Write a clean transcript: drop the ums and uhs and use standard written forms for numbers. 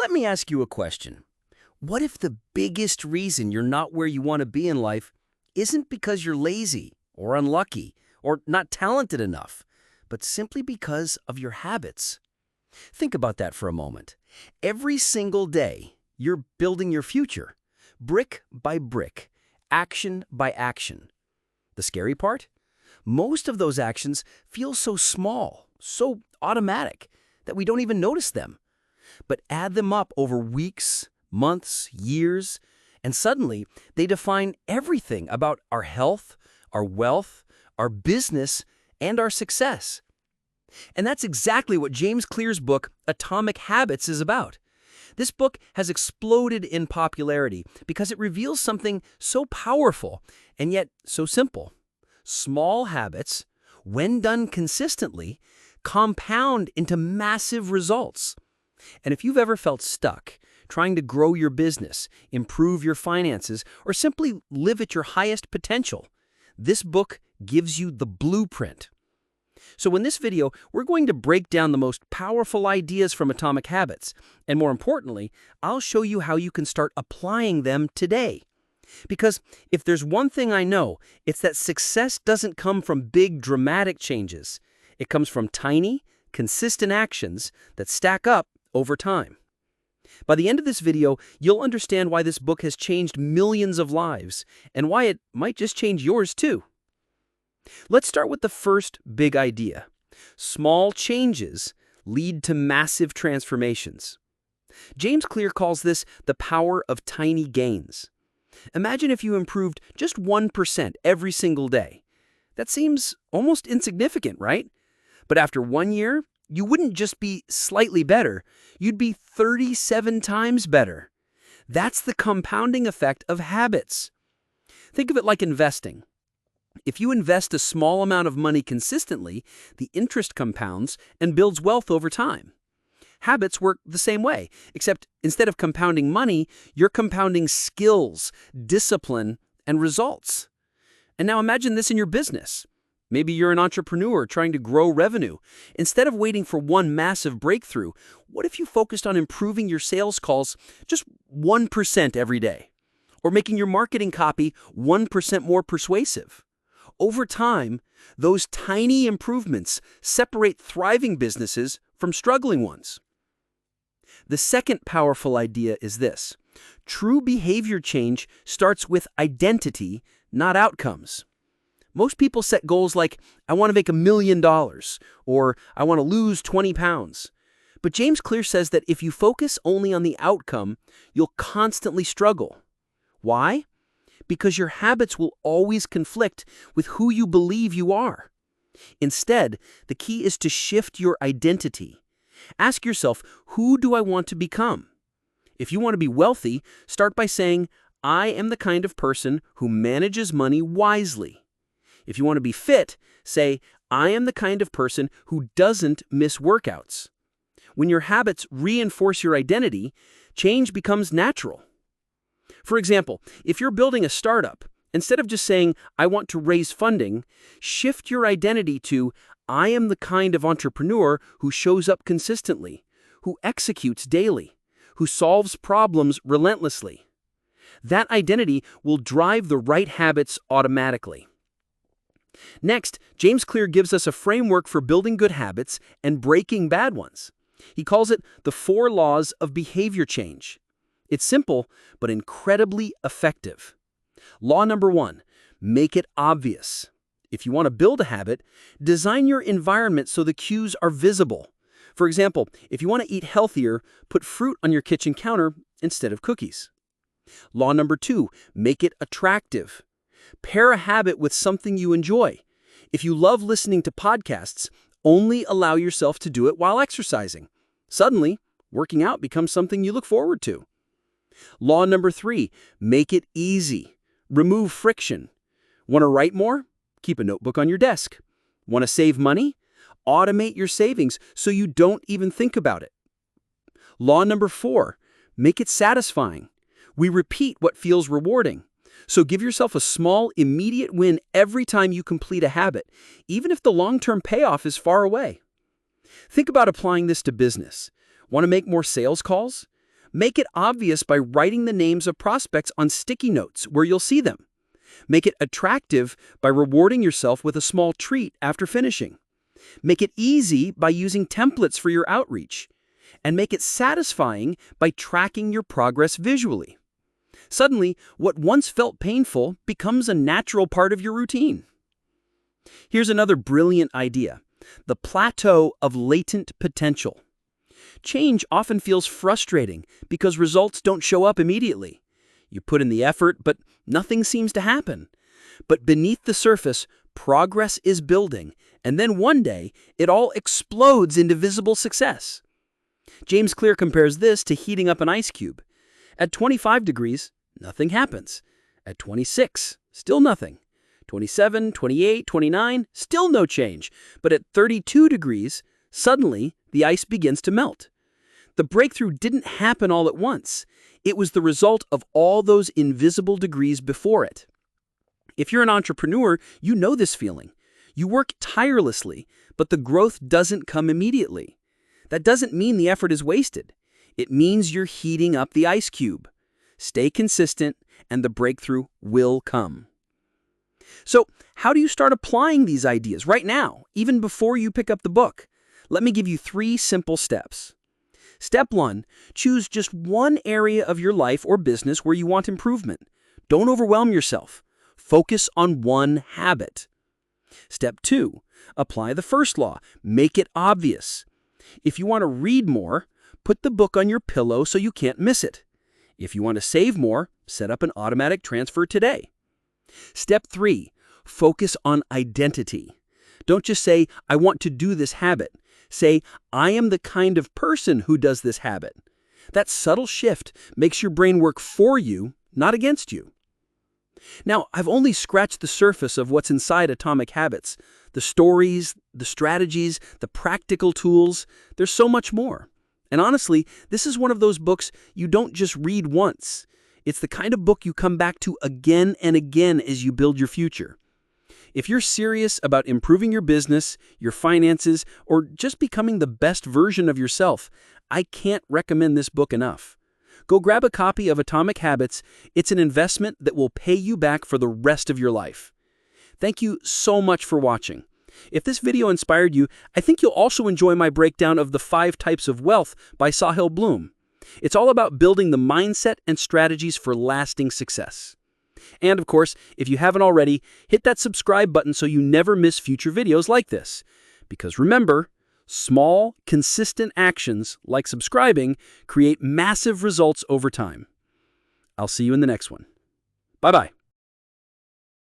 Let me ask you a question. What if the biggest reason you're not where you want to be in life isn't because you're lazy or unlucky or not talented enough, but simply because of your habits? Think about that for a moment. Every single day, you're building your future, brick by brick, action by action. The scary part? Most of those actions feel so small, so automatic, that we don't even notice them. But add them up over weeks, months, years, and suddenly they define everything about our health, our wealth, our business, and our success. And that's exactly what James Clear's book, Atomic Habits, is about. This book has exploded in popularity because it reveals something so powerful and yet so simple. Small habits, when done consistently, compound into massive results. And if you've ever felt stuck, trying to grow your business, improve your finances, or simply live at your highest potential, this book gives you the blueprint. So in this video, we're going to break down the most powerful ideas from Atomic Habits, and more importantly, I'll show you how you can start applying them today. Because if there's one thing I know, it's that success doesn't come from big, dramatic changes. It comes from tiny, consistent actions that stack up over time. By the end of this video, you'll understand why this book has changed millions of lives, and why it might just change yours too. Let's start with the first big idea. Small changes lead to massive transformations. James Clear calls this the power of tiny gains. Imagine if you improved just 1% every single day. That seems almost insignificant, right? But after 1 year, you wouldn't just be slightly better, you'd be 37 times better. That's the compounding effect of habits. Think of it like investing. If you invest a small amount of money consistently, the interest compounds and builds wealth over time. Habits work the same way, except instead of compounding money, you're compounding skills, discipline, and results. And now imagine this in your business. Maybe you're an entrepreneur trying to grow revenue. Instead of waiting for one massive breakthrough, what if you focused on improving your sales calls just 1% every day? Or making your marketing copy 1% more persuasive? Over time, those tiny improvements separate thriving businesses from struggling ones. The second powerful idea is this. True behavior change starts with identity, not outcomes. Most people set goals like, I want to make $1 million, or I want to lose 20 pounds. But James Clear says that if you focus only on the outcome, you'll constantly struggle. Why? Because your habits will always conflict with who you believe you are. Instead, the key is to shift your identity. Ask yourself, who do I want to become? If you want to be wealthy, start by saying, I am the kind of person who manages money wisely. If you want to be fit, say, I am the kind of person who doesn't miss workouts. When your habits reinforce your identity, change becomes natural. For example, if you're building a startup, instead of just saying, I want to raise funding, shift your identity to, I am the kind of entrepreneur who shows up consistently, who executes daily, who solves problems relentlessly. That identity will drive the right habits automatically. Next, James Clear gives us a framework for building good habits and breaking bad ones. He calls it the 4 laws of behavior change. It's simple, but incredibly effective. Law number 1, make it obvious. If you want to build a habit, design your environment so the cues are visible. For example, if you want to eat healthier, put fruit on your kitchen counter instead of cookies. Law number 2, make it attractive. Pair a habit with something you enjoy. If you love listening to podcasts, only allow yourself to do it while exercising. Suddenly, working out becomes something you look forward to. Law number 3, make it easy. Remove friction. Want to write more? Keep a notebook on your desk. Want to save money? Automate your savings so you don't even think about it. Law number 4, make it satisfying. We repeat what feels rewarding. So give yourself a small, immediate win every time you complete a habit, even if the long-term payoff is far away. Think about applying this to business. Want to make more sales calls? Make it obvious by writing the names of prospects on sticky notes where you'll see them. Make it attractive by rewarding yourself with a small treat after finishing. Make it easy by using templates for your outreach. And make it satisfying by tracking your progress visually. Suddenly, what once felt painful becomes a natural part of your routine. Here's another brilliant idea: the plateau of latent potential. Change often feels frustrating because results don't show up immediately. You put in the effort, but nothing seems to happen. But beneath the surface, progress is building, and then one day, it all explodes into visible success. James Clear compares this to heating up an ice cube. At 25 degrees, nothing happens. At 26, still nothing. 27, 28, 29, still no change. But at 32 degrees, suddenly, the ice begins to melt. The breakthrough didn't happen all at once. It was the result of all those invisible degrees before it. If you're an entrepreneur, you know this feeling. You work tirelessly, but the growth doesn't come immediately. That doesn't mean the effort is wasted. It means you're heating up the ice cube. Stay consistent, and the breakthrough will come. So, how do you start applying these ideas right now, even before you pick up the book? Let me give you 3 simple steps. Step 1, choose just one area of your life or business where you want improvement. Don't overwhelm yourself. Focus on one habit. Step 2, apply the first law. Make it obvious. If you want to read more, put the book on your pillow so you can't miss it. If you want to save more, set up an automatic transfer today. Step 3, focus on identity. Don't just say, I want to do this habit. Say, I am the kind of person who does this habit. That subtle shift makes your brain work for you, not against you. Now, I've only scratched the surface of what's inside Atomic Habits. The stories, the strategies, the practical tools, there's so much more. And honestly, this is one of those books you don't just read once. It's the kind of book you come back to again and again as you build your future. If you're serious about improving your business, your finances, or just becoming the best version of yourself, I can't recommend this book enough. Go grab a copy of Atomic Habits. It's an investment that will pay you back for the rest of your life. Thank you so much for watching. If this video inspired you, I think you'll also enjoy my breakdown of the 5 Types of Wealth by Sahil Bloom. It's all about building the mindset and strategies for lasting success. And of course, if you haven't already, hit that subscribe button so you never miss future videos like this. Because remember, small, consistent actions, like subscribing, create massive results over time. I'll see you in the next one. Bye-bye.